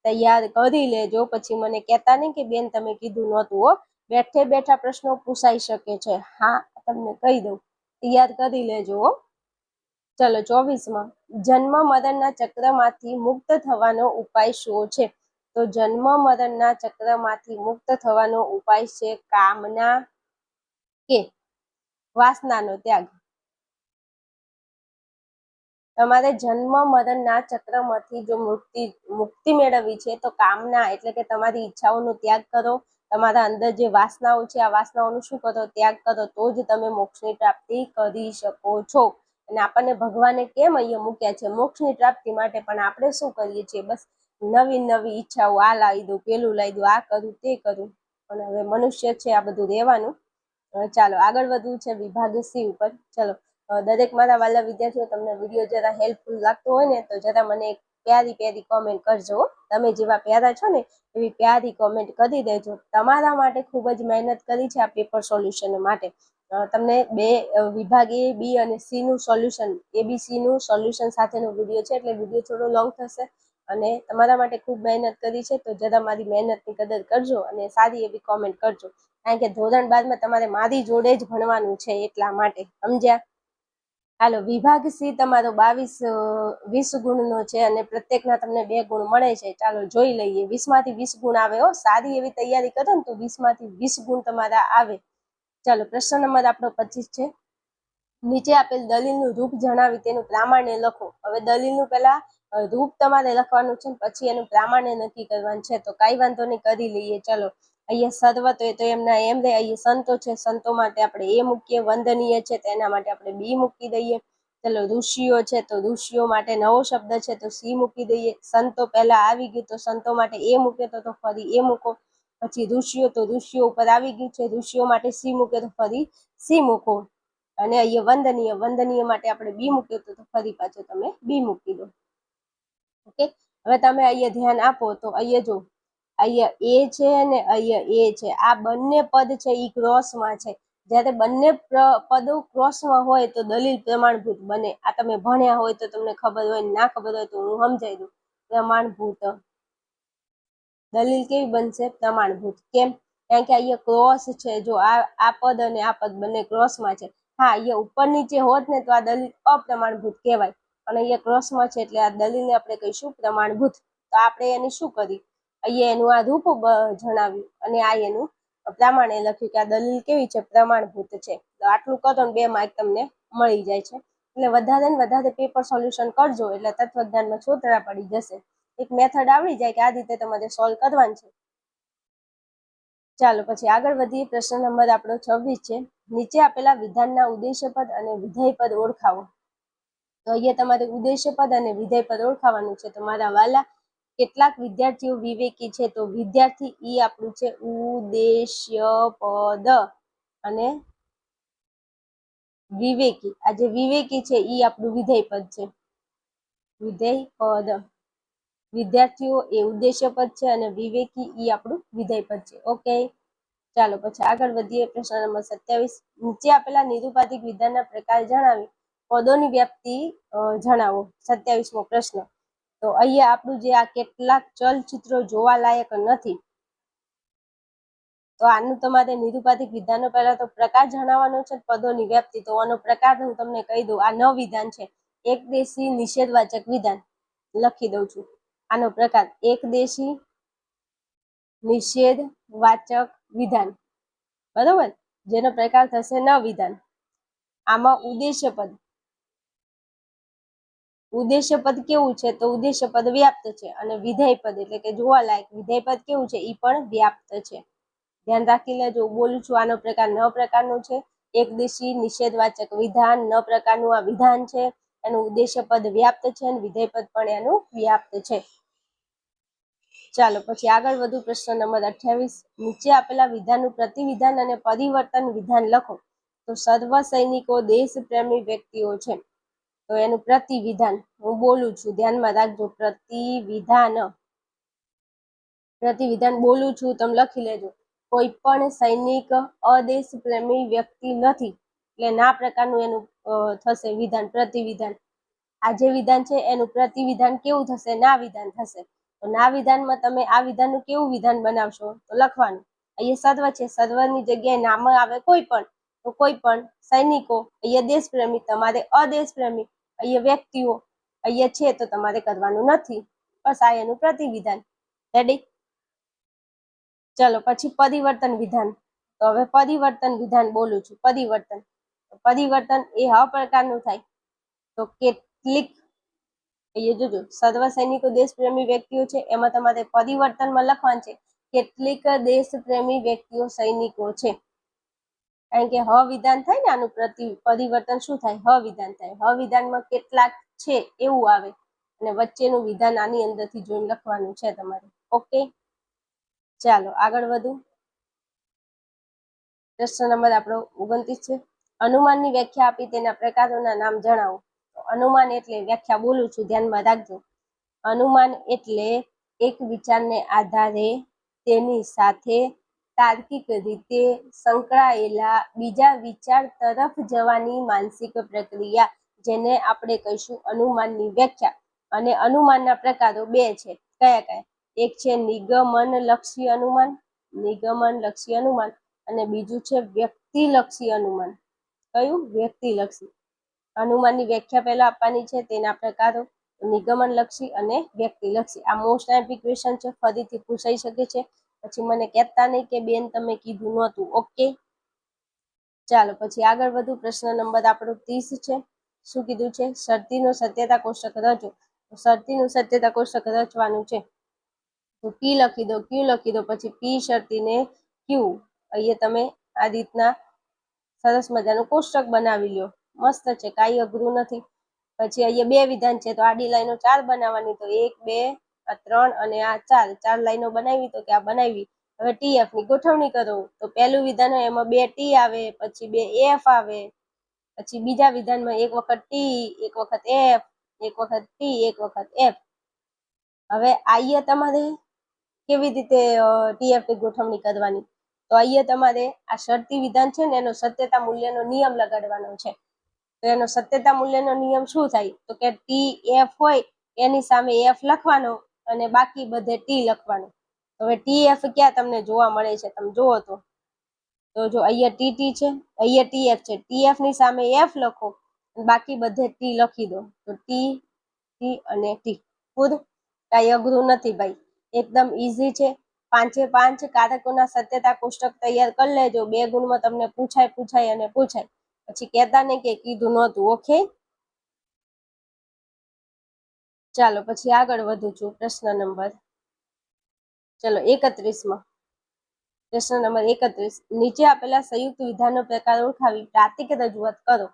તૈયાર કરી લેજો, પછી મને કહેતા નહીં કે બેન તમે કીધું નહોતું હો. બેઠે બેઠા પ્રશ્નો પૂછાઈ શકે છે. હા, તમને કહી દઉં, તૈયાર કરી લેજો હો. ચલો 24માં, જન્મ મરણના ચક્રમાંથી મુક્ત થવાનો ઉપાય શું છે? તો જન્મ મરણના ચક્રમાંથી મુક્ત થવાનો ઉપાય છે કામના કે વાસનાનો ત્યાગ. તમારે જન્મ મરણના ચક્રમાંથી જો મુક્તિ મેળવવી છે તો કામના એટલે કે તમારી ઈચ્છાઓનો ત્યાગ કરો. તમારા અંદર જે વાસનાઓ છે આ વાસનાઓનું શું કરો? ત્યાગ કરો. તો જ તમે મોક્ષની પ્રાપ્તિ કરી શકો છો. અને આપણને ભગવાને કેમ અહીંયા મૂક્યા છે? મોક્ષની પ્રાપ્તિ માટે. પણ આપણે શું કરીએ છીએ? બસ નવી નવી ઈચ્છાઓ, આ લાવી દઉં, પેલું લાવી દઉં, આ કરું, તે કરું. પણ હવે મનુષ્ય છે આ બધું રહેવાનું. ચાલો આગળ વધવું છે વિભાગ સી ઉપર. ચલો દરેક મારા વાલા વિદ્યાર્થીઓ, તમને વિડીયો જરા હેલ્પફુલ લાગતો હોય ને તો જરા મને એક પ્યારી કોમેન્ટ કરજો. તમે જેવા પ્યારા છો ને એવી પ્યારી કોમેન્ટ કરી દેજો. તમારા માટે ખૂબ જ મહેનત કરી છે આ પેપર સોલ્યુશન માટે. તમને વિભાગ એ, બી અને સી નું સોલ્યુશન, ABC નું સોલ્યુશન સાથેનો વિડીયો છે, એટલે વિડીયો થોડો લોંગ થશે. અને તમારા માટે ખૂબ મહેનત કરી છે, તો જરા મારી મહેનતની કદર કરજો અને સારી એવી કોમેન્ટ કરજો. કારણ કે ધોરણ 12માં તમારે મારી જોડે જ ભણવાનું છે, એટલા માટે. સમજ્યા? હાલો, વિભાગ સી તમારો 20 ગુણનો છે અને પ્રત્યેકના તમને 2 ગુણ મળે છે. ચાલો જોઈ લઈએ. 20માંથી 20 ગુણ આવે હો. સારી એવી તૈયારી કરો ને તો 20માંથી 20 ગુણ તમારા આવે. ચાલો પ્રશ્ન નંબર આપણો 25 છે, નીચે આપેલ દલીલનું રૂપ જણાવી તેનું પ્રામાણ્ય લખો. હવે દલીલનું પહેલા રૂપ તમારે લખવાનું છે, પછી એનું પ્રામાણ્ય નક્કી કરવાનું છે. તો કાંઈ વાંધો નહીં, કરી લઈએ. ચલો અહીંયા સર્વ તો એમના એમ રહે. અહીંયા સંતો છે, સંતો માટે આપણે એ મૂકીએ. વંદનીય છે તો એના માટે આપણે બી મૂકી દઈએ. ચલો ઋષિઓ છે તો ઋષિઓ માટે નવો શબ્દ છે તો સી મૂકી દઈએ. સંતો પહેલા આવી ગયું તો સંતો માટે એ મૂકે તો ફરી એ મૂકો. પછી ઋષિઓ તો ઋષિઓ ઉપર આવી ગયું છે, ઋષિઓ માટે સી મૂકે તો ફરી સી મૂકો. અને અહીંયા વંદનીય, વંદનીય માટે આપણે બી મૂક્યો તો ફરી પાછો તમે બી મૂકી દો. ઓકે, હવે તમે અહીંયા ધ્યાન આપો તો અહીંયા જો અહીંયા એ છે ને અહીંયા એ છે, આ બંને પદ છે એ ક્રોસમાં છે. જ્યારે બંને પદો ક્રોસમાં હોય તો દલીલ પ્રમાણભૂત બને. આ તમે ભણ્યા હોય તો તમને ખબર હોય, ના ખબર હોય તો હું સમજાવી દઉં. પ્રમાણભૂત દલીલ કેવી બનશે? પ્રમાણભૂત. કેમ? કારણ કે અહીંયા ક્રોસ છે. જો આ પદ અને આ પદ બંને ક્રોસમાં છે. હા, અહીંયા ઉપર નીચે હોત ને તો આ દલીલ અપ્રમાણભૂત કહેવાય, પણ અહીંયા ક્રોસમાં છે એટલે આ દલીલને આપણે કહીશું પ્રમાણભૂત. તો આપણે એની શું કરી? અહીંયા એનું આ રૂપ જણાવ્યું અને આ એનું પ્રમાણે લખ્યું કે આ દલીલ કેવી છે? પ્રમાણભૂત છે. તો આટલું કરો ને 2 માર્ક તમને મળી જાય છે. એટલે વધારે ને વધારે પેપર સોલ્યુશન કરજો એટલે તત્વજ્ઞાનમાં છોતરા પડી જશે. એક મેથડ આવડી જાય કે આ રીતે તમારે સોલ્વ કરવાનું છે. ચાલો પછી આગળ વધીએ. પ્રશ્ન નંબર આપણો 26 છે. નીચે આપેલા વિધાનના ઉદ્દેશ્ય પદ અને વિધેય પદ ઓળખાવો. તો અહીંયા તમારે ઉદ્દેશ્ય પદ અને વિધેય પદ ઓળખાવાનું છે. તમારા વાલા કેટલાક વિદ્યાર્થીઓ વિવેકી છે, તો વિદ્યાર્થી ઈ આપણું છે ઉદ્દેશ્ય પદ અને વિવેકી, આ જે વિવેકી છે ઈ આપણું વિધેય પદ છે. વિધેય પદ, વિદ્યાર્થીઓ એ ઉદ્દેશ્ય પદ છે અને વિવેકી ઈ આપણું વિધેય પદ છે. ઓકે, ચાલો પછી આગળ વધીએ. પ્રશ્ન નંબર 27. નીચે આપેલા નિરૂપાધિક વિધાનના પ્રકાર જણાવી પદોની વ્યાપ્તિ જણાવો. 27મો પ્રશ્ન. તો અહીંયા આપણું જે આ કેટલાક ચલચિત્રો જોવાલાયક નથી, તો આનું તમારે નિરૂપાધિક વિધાનનો પહેલા તો પ્રકાર જણાવવાનો છે. પદોની વ્યાપ્તિ, તો આનો પ્રકાર હું તમને કહી દઉં. આ 9 વિધાન છે. એકદેશી નિષેધવાચક વિધાન લખી દઉં છું. આનો પ્રકાર એકદેશી નિષેધવાચક વિધાન, બરોબર, જેનો પ્રકાર થશે 9 વિધાન. આમાં ઉદ્દેશ્ય પદ, ઉદ્દેશ્ય પદ કેવું છે? તો ઉદ્દેશ્ય પદ વ્યાપ્ત છે. અને વિધેય પદ એટલે કે જોવાલાયક વિધેય પદ કેવું છે? ઈ પણ વ્યાપ્ત છે. ધ્યાન રાખી લેજો. બોલું છું આનો પ્રકાર 9 પ્રકારનું છે. એકદેશી નિષેધવાચક વિધાન 9 પ્રકારનું આ વિધાન છે. એનું ઉદ્દેશ્ય પદ વ્યાપ્ત છે અને વિધેય પદ પણ એનું વ્યાપ્ત છે. ચાલો પછી આગળ વધુ. પ્રશ્ન નંબર 28. નીચે આપેલા વિધાનનું પ્રતિવિધાન અને પરિવર્તન વિધાન લખો. તો સર્વ સૈનિકો દેશપ્રેમી વ્યક્તિઓ છે, તો એનું પ્રતિવિધાન હું બોલું છું, ધ્યાનમાં રાખજો. પ્રતિવિધાન, પ્રતિવિધાન બોલું છું, તમે લખી લેજો. કોઈ પણ સૈનિક અદેશપ્રેમી વ્યક્તિ નથી, એટલે ના પ્રકારનું એનું થશે વિધાન, પ્રતિવિધાન. આ જે વિધાન છે એનું પ્રતિવિધાન કેવું થશે? ના વિધાન થશે. તો ના વિધાનમાં તમે આ વિધાનનું કેવું વિધાન બનાવશો? તો લખવાનું અહીંયા સર્વ છે, સર્વની જગ્યાએ નામ આવે કોઈ પણ, તો કોઈ પણ સૈનિકો, અહીંયા દેશપ્રેમી, તમારે અદેશપ્રેમી, અહીંયા વ્યક્તિઓ, અહીંયા છે તો તમારે કરવાનું નથી. બસ આ એનું પ્રતિવિધાન. રેડી? ચલો પછી પરિવર્તન વિધાન. તો હવે પરિવર્તન વિધાન બોલું છું. પરિવર્તન, પરિવર્તન એ હ પ્રકારનું થાય. તો કેટલીક, અહીંયા જોજો, સર્વ સૈનિકો દેશપ્રેમી વ્યક્તિઓ છે, એમાં તમારે પરિવર્તનમાં લખવાનું છે કેટલીક દેશપ્રેમી વ્યક્તિઓ સૈનિકો છે. કારણ કે હ વિધાન થાય ને આનું પરિવર્તન શું થાય? હ વિધાન થાય. હ વિધાનમાં કેટલાક છે એવું આવે અને વચ્ચેનું વિધાન આની અંદરથી જોઈને લખવાનું છે તમારે. ઓકે, ચાલો આગળ વધુ. પ્રશ્ન નંબર આપણો 29 છે. અનુમાનની વ્યાખ્યા આપી તેના પ્રકારોના નામ જણાવો. અનુમાન એટલે, વ્યાખ્યા બોલું છું, ધ્યાનમાં રાખજો. અનુમાન એટલે એક વિચારને આધારે તેની સાથે તાર્કિક રીતે સંકળાયેલા બીજા વિચાર તરફ જવાની માનસિક પ્રક્રિયા, જેને આપણે કહીશું અનુમાનની વ્યાખ્યા. અને અનુમાનના પ્રકારો 2 છે. કયા કયા? એક છે નિગમનલક્ષી અનુમાન, નિગમનલક્ષી અનુમાન, અને બીજું છે વ્યક્તિલક્ષી અનુમાન. કયું? વ્યક્તિલક્ષી. અનુમાનની વ્યાખ્યા પહેલા આપવાની છે, તેના પ્રકારો નિગમનલક્ષી અને વ્યક્તિલક્ષી. આ મોસ્ટ આઈએમપી ક્વેશ્ચન છે, ફરીથી પૂછાઈ શકે છે. પછી મને કહેતા નહીં કે બેન તમે કીધું નહોતું. ઓકે, ચાલો પછી આગળ વધુ. પ્રશ્ન નંબર આપણો 30 છે. શું કીધું છે? શરતીનું સત્યતા કોષ્ટક રચો. શરતીનું સત્યતા કોષ્ટક રચવાનું છે. તો પી લખી દો, ક્યુ લખી દો, પછી પી શરતીને ક્યુ. અહીંયા તમે આ રીતના સરસ મજાનું કોષ્ટક બનાવી લ્યો. મસ્ત છે, કાંઈ અઘરું નથી. પછી અહીંયા 2 વિધાન છે, તો આડી લાઈનો 4 બનાવવાની. તો 1 2 આ 3 અને આ 4, 4 લાઈનો બનાવી. તો કે આ બનાવી. હવે TF ની ગોઠવણી કરો. તો પહેલું વિધાન હોય એમાં 2 T આવે, પછી 2 F આવે, પછી બીજા વિધાનમાં એક વખત ટી, એક વખત એફ, એક વખત ટી, એક વખત એફ. હવે અહીંયા તમારે કેવી રીતે ટીએફ ની ગોઠવણી કરવાની? તો અહીંયા તમારે આ શરતી વિધાન છે ને એનો સત્યતા મૂલ્યનો નિયમ લગાડવાનો છે. તો એનો સત્યતા મૂલ્યનો નિયમ શું થાય? તો કે ટી એફ હોય એની સામે એફ લખવાનો અને બાકી બધે ટી લખવાનું. હવે ટી એફ ક્યાં તમને જોવા મળે છે? તમે જુઓ તો જો અહીંયા ટી છે, અહીંયા ટી એફ છે. ટી એફ ની સામે એફ લખો, બાકી બધે ટી લખી દો. તો ટી અને ટી. પૂરું. કાંઈ અઘરું નથી ભાઈ, એકદમ ઈઝી છે. 5 કારકોના સત્યતા કોષ્ટક તૈયાર કરી લેજો. 2 ગુણમાં તમને પૂછાય અને પૂછાય. પછી કહેતા નહીં કે કીધું નહોતું. ઓકે, ચાલો પછી આગળ વધું છું. પ્રશ્ન નંબર 31માં. પ્રશ્ન નંબર 31. નીચે આપેલા સંયુક્ત વિધાનનો પ્રકાર ઓળખાવી પ્રાતિક રજૂઆત કરો.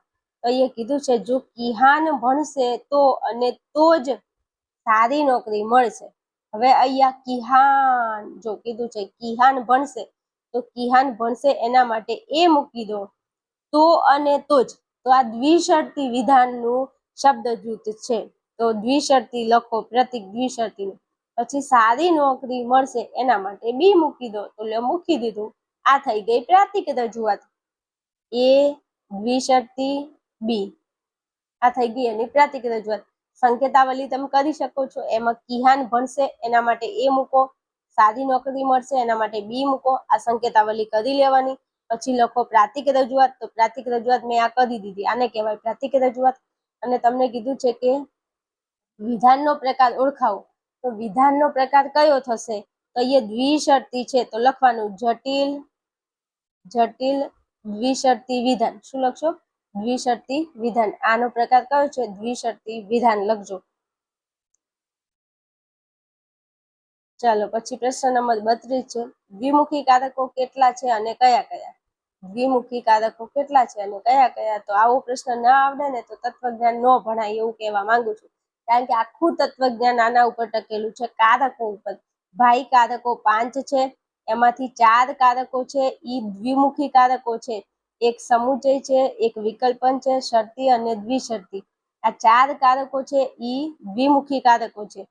તો અહીંયા કીધું છે જો કિહાન ભણશે તો અને તો જ સારી નોકરી મળશે. હવે અહીંયા કિહાન જો કીધું છે કિહાન ભણશે, તો કિહાન ભણશે એના માટે એ મૂકી દો. તો અને તો જ, તો આ દ્વિશર્તી વિધાનનું શબ્દ જૂથ છે. તો દ્વિશર્તી લખો, પ્રતીક દ્વિશર્તીનું. પછી સારી નોકરી મળશે એના માટે બી મૂકી દો. તો મૂકી દીધું. આ થઈ ગઈ પ્રાતિક રજૂઆત. એ દ્વિશર્તી બી, આ થઈ ગઈ એની પ્રાતિક રજૂઆત. સંકેતાવલી તમે કરી શકો છો. એમાં કિહાન ભણશે એના માટે એ મૂકો, સારી નોકરી મળશે એના માટે બી મૂકો. આ સંકેતાવલી કરી લેવાની. પછી લખો પ્રાતિક રજૂઆત. તો પ્રાતિક રજૂઆત મેં આ કરી દીધી. આને કહેવાય પ્રાતિક રજૂઆત. અને તમને કીધું છે કે વિધાનનો પ્રકાર ઓળખાવો. તો વિધાનનો પ્રકાર કયો થશે? તો એ દ્વિશર્તી છે. તો લખવાનું જટિલ દ્વિશર્તી વિધાન. શું લખશો? દ્વિશર્તી વિધાન. આનો પ્રકાર કયો છે? દ્વિશર્તી વિધાન લખજો. ચાલો પછી પ્રશ્ન નંબર 32 છે. દ્વિમુખી કારકો કેટલા છે અને કયા કયા? દ્વિમુખી કારકો કેટલા છે અને કયા કયા? તો આવો પ્રશ્ન ના આવડે ને તો તત્વજ્ઞાન ન ભણાય એવું કહેવા માંગુ છું. કારણ કે આખું તત્વજ્ઞાન આના ઉપર ટકેલું છે, કારકો ઉપર. ભાઈ કારકો 5 છે, એમાંથી 4 કારકો છે ઈ દ્વિમુખી કારકો છે. એક સમુચય છે, એક વિકલ્પન છે, શરતી અને દ્વિશર્તી. આ 4 કારકો છે ઈ દ્વિમુખી કારકો છે.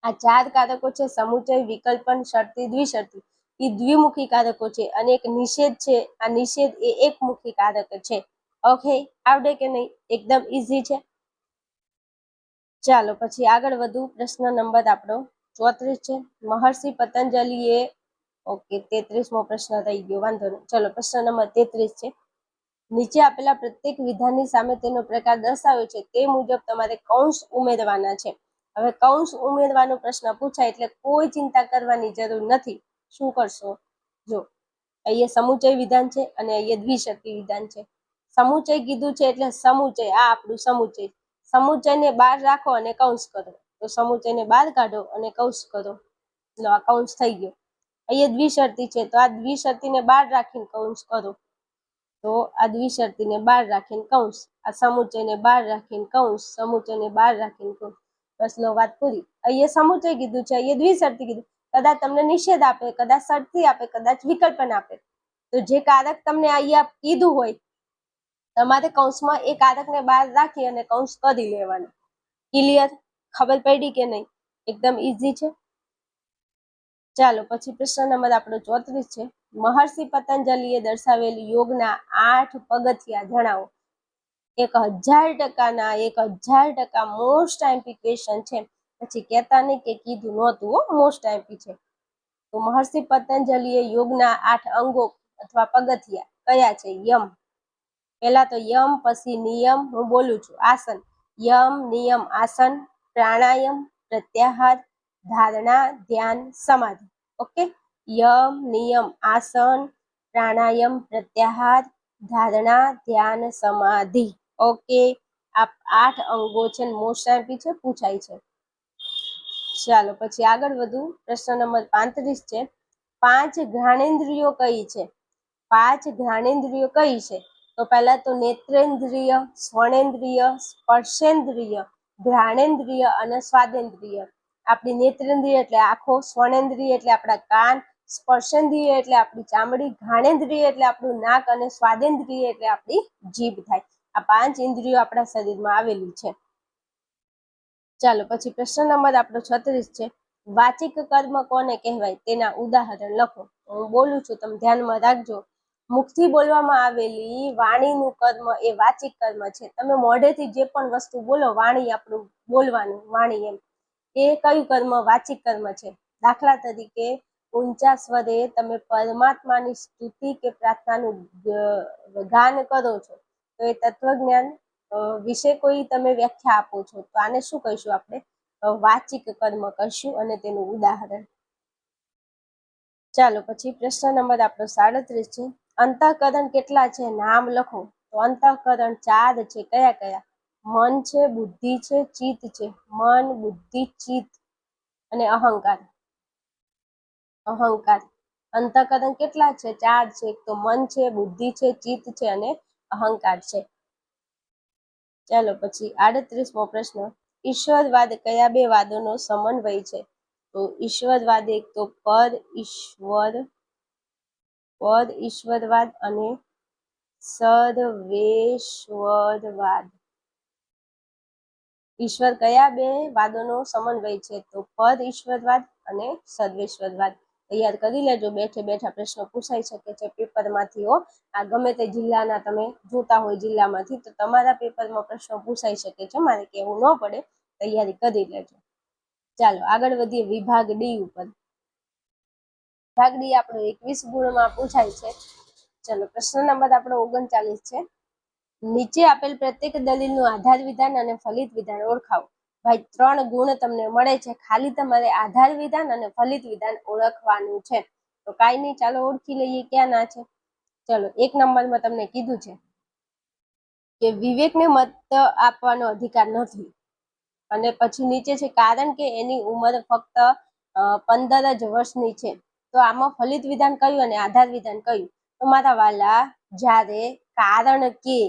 આ 4 કારકો છે સમુચય, વિકલ્પન, શરતી, દ્વિશર્તી. એ દ્વિમુખી કારકો છે. અને એક નિષેધ છે. આ નિષેધ એ એકમુખી કારક છે. ઓકે, આવડે કે નહીં? એકદમ ઈઝી છે. ચાલો પછી આગળ વધુ. પ્રશ્ન નંબર આપણો 34 છે. મહર્ષિ પતંજલિએ ઓકે 33મો પ્રશ્ન થઈ ગયો, વાંધો નહીં. ચલો પ્રશ્ન નંબર 33 છે. નીચે આપેલા પ્રત્યેક વિધાનની સામે તેનો પ્રકાર દર્શાવ્યો છે તે મુજબ તમારે કૌંસ ઉમેરવાના છે. હવે કૌંસ ઉમેરવાનો પ્રશ્ન પૂછાય એટલે કોઈ ચિંતા કરવાની જરૂર નથી. શું કરશો? જો અહીંયા સમુચય વિધાન છે અને અહીંયા દ્વિશર્તી વિધાન છે. સમુચય કીધું છે એટલે સમુચય, આ આપણું સમુચય. સમુચયને બહાર રાખો અને કૌંસ કરો. તો સમુચયને બહાર કાઢો અને કૌંસ કરો. લો આ કૌંસ થઈ ગયો. અહીંયા દ્વિશર્તી છે તો આ દ્વિશર્તીને બહાર રાખીને કૌંસ કરો. તો આ દ્વિશર્તીને બહાર રાખીને કૌંસ, આ સમુચયને બહાર રાખીને કૌંસ, સમુચયને બહાર રાખીને કૌંસ. બસ લો વાત પૂરી. અહીંયા સમુચય કીધું છે, અહીંયા દ્વિશર્તી કીધું. કદાચ તમને નિષેધ આપે, કદાચ શરતી આપે, કદાચ વિકલ્પન આપે. તો જે કારક તમને અહીંયા કીધું હોય તમારે કૌંસમાં એ કારકને બહાર રાખી અને કૌંસ કરી લેવાનું. ક્લિયર? ખબર પડી કે નહીં? એકદમ ઈઝી છે. ચાલો પછી પ્રશ્ન નંબર આપણો 34 છે. મહર્ષિ પતંજલિએ દર્શાવેલ યોગના 8 પગથિયા જણાવો. 1000% મોસ્ટ આઈમ્પી ક્વેશ્ચન છે. પછી કહેતા નહીં કે કીધું નહોતું. મોસ્ટ આઈમ્પી છે. તો મહર્ષિ પતંજલિએ યોગના 8 અંગો અથવા પગથિયા કયા છે? યમ. પહેલા તો યમ, પછી નિયમ. હું બોલું છું. આસન. યમ, નિયમ, આસન. પ્રાણાયામ, પ્રત્યાહાર, ધારણા, ધ્યાન, સમાધિ. ઓકે, યમ, નિયમ, આસન, પ્રાણાયામ, પ્રત્યાહાર, ધારણા, ધ્યાન, સમાધિ. ઓકે, આ 8 અંગો છે, મોસ્ટ આઈમ્પી છે, પૂછાય છે. ચાલો પછી આગળ વધુ. પ્રશ્ન નંબર 35 છે. 5 ઘ્રાણેન્દ્રિયો કઈ છે? 5 ઘ્રાણેન્દ્રિયો કઈ છે? તો પહેલા તો નેત્રેન્દ્રિય, સ્વર્ણેન્દ્રિય, સ્પર્શેન્દ્રિય, ઘ્રાણેન્દ્રિય અને સ્વાદેન્દ્રિય. આપણી નેત્રેન્દ્રિય એટલે આંખો, સ્વર્ણેન્દ્રિય એટલે આપણા કાન, સ્પર્શેન્દ્રિય એટલે આપણી ચામડી, ઘાણેન્દ્રિય એટલે આપણું નાક અને સ્વાદેન્દ્રિય એટલે આપણી જીભ થાય. આ 5 ઇન્દ્રિયો આપણા શરીરમાં આવેલી છે. ચાલો પછી પ્રશ્ન નંબર આપણો 36 છે. વાચિક કર્મ કોને કહેવાય? તેના ઉદાહરણ લખો. હું બોલું છું, તમે ધ્યાનમાં રાખજો. મુખથી બોલવામાં આવેલી વાણીનું કર્મ એ વાચિક કર્મ છે. તમે મોઢેથી જે પણ વસ્તુ બોલો, વાણી આપણું બોલવાનું, વાણી એમ, એ કયું કર્મ? વાચિક કર્મ છે. દાખલા તરીકે ઊંચા સ્વરે તમે પરમાત્માની સ્તુતિ કે પ્રાર્થનાનું ગાન કરો છો, તો એ તત્વજ્ઞાન વિશે કોઈ તમે વ્યાખ્યા આપો છો, તો આને શું કહીશું આપણે? વાચિક કર્મ કહીશું, અને તેનું ઉદાહરણ. ચાલો પછી પ્રશ્ન નંબર આપણો 37 છે. અંતઃકરણ કેટલા છે? નામ લખો. તો અંતઃકરણ 4 છે. કયા કયા? મન છે, બુદ્ધિ છે, ચિત્ત છે. મન, બુદ્ધિ, ચિત્ત અને અહંકાર. અહંકાર. અંતઃકરણ કેટલા છે? 4 છે. તો મન છે, બુદ્ધિ છે, ચિત્ત છે અને અહંકાર છે. ચાલો પછી 38મો પ્રશ્ન. ઈશ્વરવાદ કયા બે વાદોનો સમન્વય છે? તો ઈશ્વરવાદ એક તો પર ઈશ્વરવાદ અને સર્વેશ્વરવાદ. ઈશ્વર કયા બે વાદોનો સમન્વય છે? તો પર ઈશ્વરવાદ અને સર્વેશ્વરવાદ. તૈયાર કરી લેજો, બેઠે બેઠા પ્રશ્નો પૂછાઈ શકે છે પેપરમાંથી. આ ગમે તે જિલ્લાના તમે જોતા હોય જિલ્લામાંથી, તો તમારા પેપરમાં પ્રશ્નો પૂછાઈ શકે છે, મારે કહેવું ન પડે, તૈયારી કરી લેજો. ચાલો આગળ વધીએ વિભાગ ડી ઉપર. વિભાગ ડી આપણો 21 ગુણમાં પૂછાય છે. ચલો પ્રશ્ન નંબર આપણો 39 છે. નીચે આપેલ પ્રત્યેક દલીલનું આધાર વિધાન અને ફલિત વિધાન ઓળખાવો. ભાઈ 3 ગુણ તમને મળે છે, ખાલી તમારે આધાર વિધાન અને ફલિત વિધાન ઓળખવાનું છે. તો કાંઈ નહીં, ચાલો ઓળખી લઈએ ક્યાં ના છે. ચલો 1 નંબરમાં તમને કીધું છે કે વિવેકને મત આપવાનો અધિકાર નથી, અને પછી નીચે છે કારણ કે એની ઉંમર ફક્ત 15 જ વર્ષની છે. તો આમાં ફલિત વિધાન કયું અને આધાર વિધાન કયું? તો મારા વાલા, જ્યારે કારણ કે,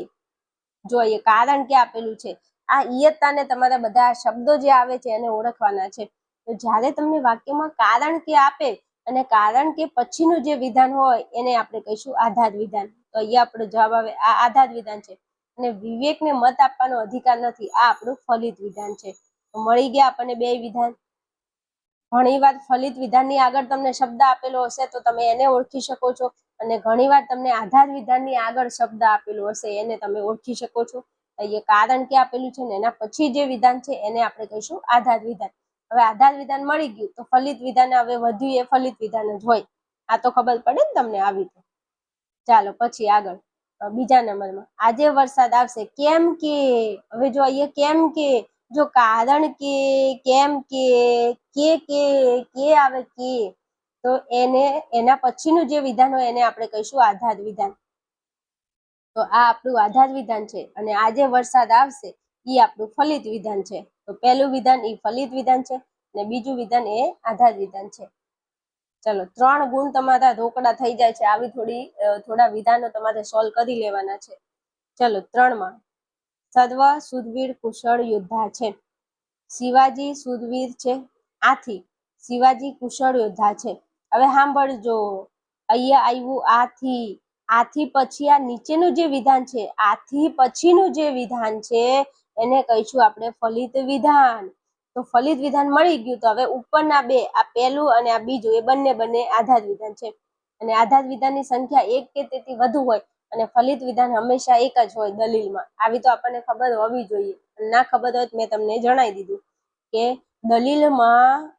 જોઈએ કારણ કે આપેલું છે, આ ઈયત્તાને તમારા બધા શબ્દો જે આવે છે એને ઓળખવાના છે. તો જ્યારે તમને વાક્યમાં કારણ કે આપે અને કારણ કે પછીનું જે વિધાન હોય એને આપણે કહીશું આધાર વિધાન. તો અહીંયા આપણો જવાબ આવે આ આધાર વિધાન છે. અને વિવેકને મત આપવાનો અધિકાર નથી, આ આપણું ફલિત વિધાન છે. તો મળી ગયા આપણને બે વિધાન. ઘણીવાર ફલિત વિધાનની આગળ તમને શબ્દ આપેલો હશે તો તમે એને ઓળખી શકો છો, અને ઘણીવાર તમને આધાર વિધાનની આગળ શબ્દ આપેલો હશે એને તમે ઓળખી શકો છો. એ કારણ કે આપેલું છે ને એના પછી જે વિધાન છે એને આપણે કહીશું આધાર વિધાન. હવે આધાર વિધાન મળી ગયું તો ફલિત વિધાન હવે વધ્યું એ ફલિત વિધાન જ હોય. આ તો ખબર પડે ને તમને આવી તો. ચાલો પછી આગળ બીજા નંબરમાં, આજે વરસાદ આવશે કેમ કે. હવે જો અહીંયા કેમ કે, જો કારણ કે, કેમ કે આવે કે, તો એને એના પછીનું જે વિધાન હોય એને આપણે કહીશું આધાર વિધાન. તો આ આપણું આધાર વિધાન છે, અને આજે વરસાદ આવશે એ આપણું ફલિત વિધાન છે. તો પહેલું વિધાન એ ફલિત વિધાન છે, અને બીજું વિધાન એ આધાર વિધાન છે. ચલો 3 ગુણ તમારા રોકડા થઈ જાય છે. આવી થોડા વિધાનો તમારે સોલ્વ કરી લેવાના છે. ચલો 3માં, સર્વ સુરવીર કુશળ યોદ્ધા છે. શિવાજી સુરવીર છે, આથી શિવાજી કુશળ યોદ્ધા છે. હવે સાંભળજો, અહીંયા આવ્યું આથી. આથી પછી આ નીચેનું જે વિધાન છે, આથી પછીનું જે વિધાન છે એને કહીશું આપણે ફલિત વિધાન. તો ફલિત વિધાન મળી ગયું. તો હવે ઉપરના બે, આ પહેલું અને આ બીજું, એ બંને આધાર વિધાન છે. અને આધાર વિધાનની સંખ્યા 1 કે તેથી વધુ હોય, અને ફલિત વિધાન હંમેશા એક જ હોય દલીલમાં. આવી તો આપણને ખબર હોવી જોઈએ. ના ખબર હોય તો મેં તમને જણાવી દીધું કે દલીલમાં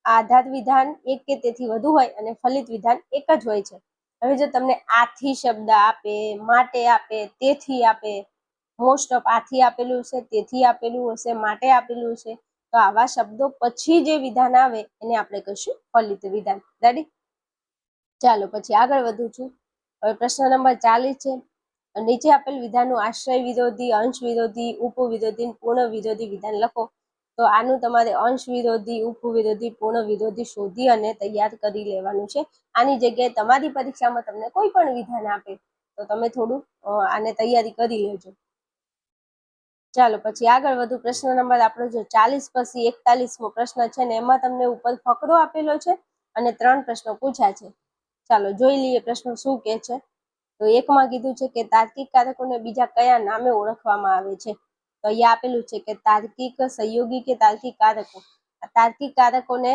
આધાર વિધાન 1 કે તેથી વધુ હોય અને ફલિત વિધાન એક જ હોય છે. હવે જો તમને આથી શબ્દ આપે, માટે આપે, તેથી આપે, મોસ્ટ ઓફ આથી આપેલું છે, તેથી આપેલું હશે, માટે આપેલું છે, તો આવા શબ્દો પછી જે વિધાન આવે એને આપણે કહીશું ફલિત વિધાન. રેડી? ચાલો પછી આગળ વધું છું. હવે પ્રશ્ન નંબર 40 છે. નીચે આપેલ વિધાનનું આશ્રય વિરોધી, અંશ વિરોધી, ઉપવિરોધી, પૂર્ણ વિરોધી વિધાન લખો. તો આનું તમારે અંશ વિરોધી, ઉપવિરોધી, પૂર્ણ વિરોધી શોધી અને તૈયાર કરી લેવાનું છે. આની જગ્યાએ તમારી પરીક્ષામાં તમને કોઈ પણ વિધાન આપે તો તમે થોડું આને તૈયારી કરી લેજો. ચાલો પછી આગળ વધુ. પ્રશ્ન નંબર આપણો જો 40 પછી 41મો પ્રશ્ન છે ને, એમાં તમને ઉપર ફકરો આપેલો છે અને 3 પ્રશ્નો પૂછ્યા છે. ચાલો જોઈ લઈએ પ્રશ્નો શું કહે છે. તો એકમાં કીધું છે કે તાર્કિક કારકોને બીજા કયા નામે ઓળખવામાં આવે છે. તો અહીંયા આપેલું છે કે તાર્કિક, સંયોગી કે તાર્કિક કારકો. આ તાર્કિક કારકોને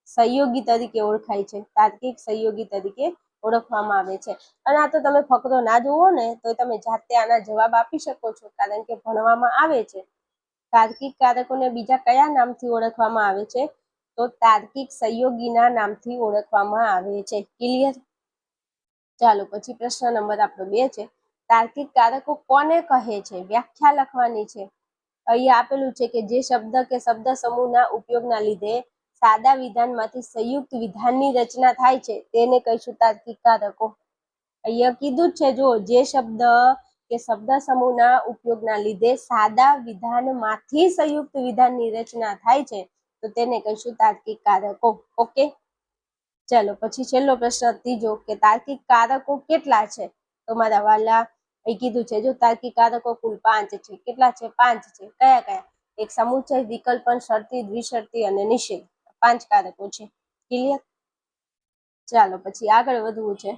સંયોગી તરીકે ઓળખાય છે. તાર્કિક સંયોગી તરીકે ઓળખવામાં આવે છે. અને આ તો તમે ફકરો ના જુઓ ને તો તમે જાતે આના જવાબ આપી શકો છો, કારણ કે ભણવામાં આવે છે. તાર્કિક કારકોને બીજા કયા નામથી ઓળખવામાં આવે છે? તો તાર્કિક સંયોગીના નામથી ઓળખવામાં આવે છે. ક્લિયર? ચાલો પછી પ્રશ્ન નંબર આપણો 2 છે. તાર્કિક કારકો કોને કહે છે? વ્યાખ્યા લખવાની છે. અહીંયા આપેલું છે કે જે શબ્દ કે શબ્દ સમૂહના ઉપયોગના લીધે સાદા વિધાનમાંથી સંયુક્ત વિધાનની રચના થાય છે તેને કહીશું તાર્કિક કારકો. અહીંયા કીધું છે જો જે શબ્દ કે શબ્દ સમૂહના ઉપયોગના લીધે સાદા વિધાનમાંથી સંયુક્ત વિધાનની રચના થાય છે તો તેને કહીશું તાર્કિક કારકો. ઓકે, ચાલો પછી છેલ્લો પ્રશ્ન ત્રીજો કે તાર્કિક કારકો કેટલા છે? તો મારા વાલા અહીં કીધું છે જો તાર્કિક કારકો કુલ 5 છે. કેટલા છે? 5 છે. કયા કયા? એક સમુચ્ચય, વિકલ્પન, શરતી, દ્વિશરતી અને નિષેધ. 5 કારકો છે. ક્લિયર? ચાલો પછી આગળ વધવું છે.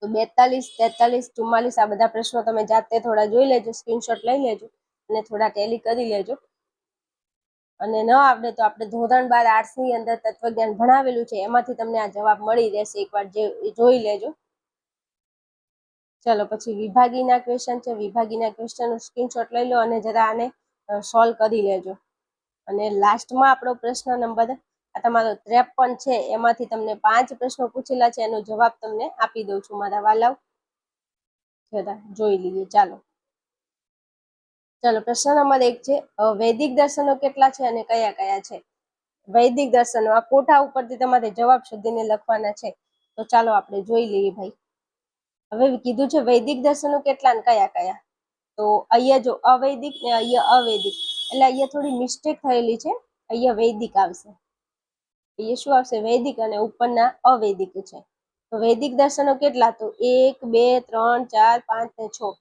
તો 42, 43, 44 આ બધા પ્રશ્નો તમે જાતે થોડા જોઈ લેજો, સ્ક્રીનશોટ લઈ લેજો અને થોડા ટેલી કરી લેજો. અને ન આવડે તો આપણે ધોરણ 12 આર્ટ્સની અંદર તત્વજ્ઞાન ભણાવેલું છે, એમાંથી તમને આ જવાબ મળી રહેશે. એકવાર જોઈ લેજો. ચલો પછી વિભાગીના ક્વેશ્ચન છે. વિભાગીના ક્વેશ્ચનનો સ્ક્રીનશોટ લઈ લો અને જરા આને સોલ્વ કરી લેજો. અને લાસ્ટમાં આપણો પ્રશ્ન નંબર આ તમારો 53 છે, એમાંથી તમને 5 પ્રશ્નો પૂછેલા છે, એનો જવાબ તમને આપી દઉં છું મારા વાલાઓ. જરા જોઈ લઈએ. ચાલો પ્રશ્ન નંબર 1 છે વૈદિક દર્શનો કેટલા છે અને કયા કયા છે? વૈદિક દર્શનો આ કોઠા ઉપરથી તમારે જવાબ શોધીને લખવાના છે. તો ચાલો આપણે જોઈ લઈએ ભાઈ. હવે કીધું છે વૈદિક દર્શનો કેટલા ને કયા કયા. તો અહીંયા જો અવૈદિક ને અહીંયા અવૈદિક, એટલે અહીંયા થોડી મિસ્ટેક થયેલી છે. અહીંયા વૈદિક આવશે, અહીંયા શું આવશે? વૈદિક, અને ઉપરના અવૈદિક છે. તો વૈદિક દર્શનો કેટલા? તો 1, 2, 3, 4, 5 ને 6.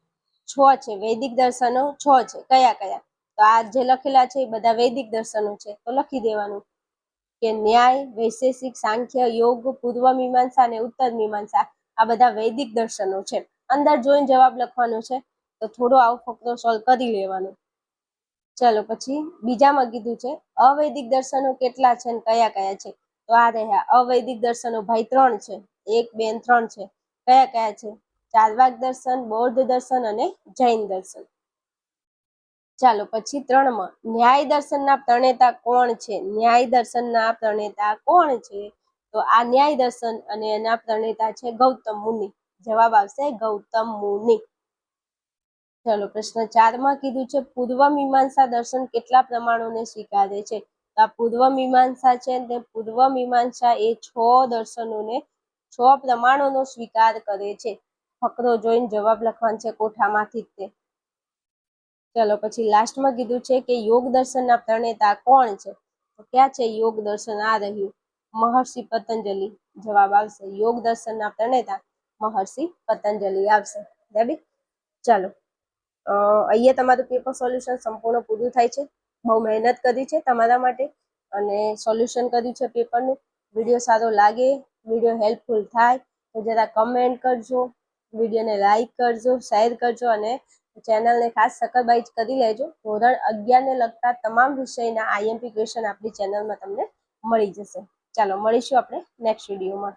6 છે વૈદિક દર્શનો. 6 છે. કયા કયા? તો આ જે લખેલા છે એ બધા વૈદિક દર્શનો છે. તો લખી દેવાનું કે ન્યાય, વૈશેષિક, સાંખ્ય, યોગ, પૂર્વ મીમાંસા અને ઉત્તર મીમાંસા આ બધા વૈદિક દર્શનો છે. અંદર જોઈને જવાબ લખવાનો છે. તો થોડો આવો ફકરો સોલ્વ કરી લેવાનો. ચલો પછી બીજામાં કીધું છે અવૈદિક દર્શનો કેટલા છે અને કયા કયા છે? તો આ રહ્યા અવૈદિક દર્શનો ભાઈ 3 છે. 1, 2 અને 3 છે. કયા કયા છે? ચાર્વાક દર્શન, બૌદ્ધ દર્શન અને જૈન દર્શન. ચાલો પછી 3માં ન્યાય દર્શનના પ્રણેતા કોણ છે? ન્યાય દર્શનના પ્રણેતા કોણ છે? તો આ ન્યાય દર્શન અને એના પ્રણેતા છે ગૌતમ મુનિ. જવાબ આવશે ગૌતમ મુનિ. ચલો પ્રશ્ન 4માં કીધું છે પૂર્વ મીમાંસા દર્શન કેટલા પ્રમાણોને સ્વીકારે છે? તો આ પૂર્વ મીમાંસા છે તે પૂર્વ મીમાંસા એ 6 દર્શનોને 6 પ્રમાણોનો સ્વીકાર કરે છે. ફકરો જોઈને જવાબ લખવાનો છે કોઠામાંથી જ તે. ચલો પછી લાસ્ટમાં કીધું છે કે યોગ દર્શનના પ્રણેતા કોણ છે? તો ક્યાં છે યોગ દર્શન? આ રહ્યું મહર્ષિ પતંજલિ. જવાબ આવશે યોગ દર્શનના પ્રણેતા મહર્ષિ પતંજલિ આવશે. રેડી? ચાલો અહીંયા તમારું પેપર સોલ્યુશન સંપૂર્ણ પૂરું થાય છે. બહુ મહેનત કરી છે તમારા માટે અને સોલ્યુશન કર્યું છે પેપરનું. વિડીયો સારો લાગે, વિડીયો હેલ્પફુલ થાય તો જરા કમેન્ટ કરજો, વિડીયોને લાઈક કરજો, શેર કરજો અને ચેનલને ખાસ સબસ્ક્રાઇબ કરી લેજો. ધોરણ 11 ને લગતા તમામ વિષયના IMP ક્વેશ્ચન આપણી ચેનલમાં તમને મળી જશે. ચાલો મળીશું આપણે નેક્સ્ટ વિડીયોમાં.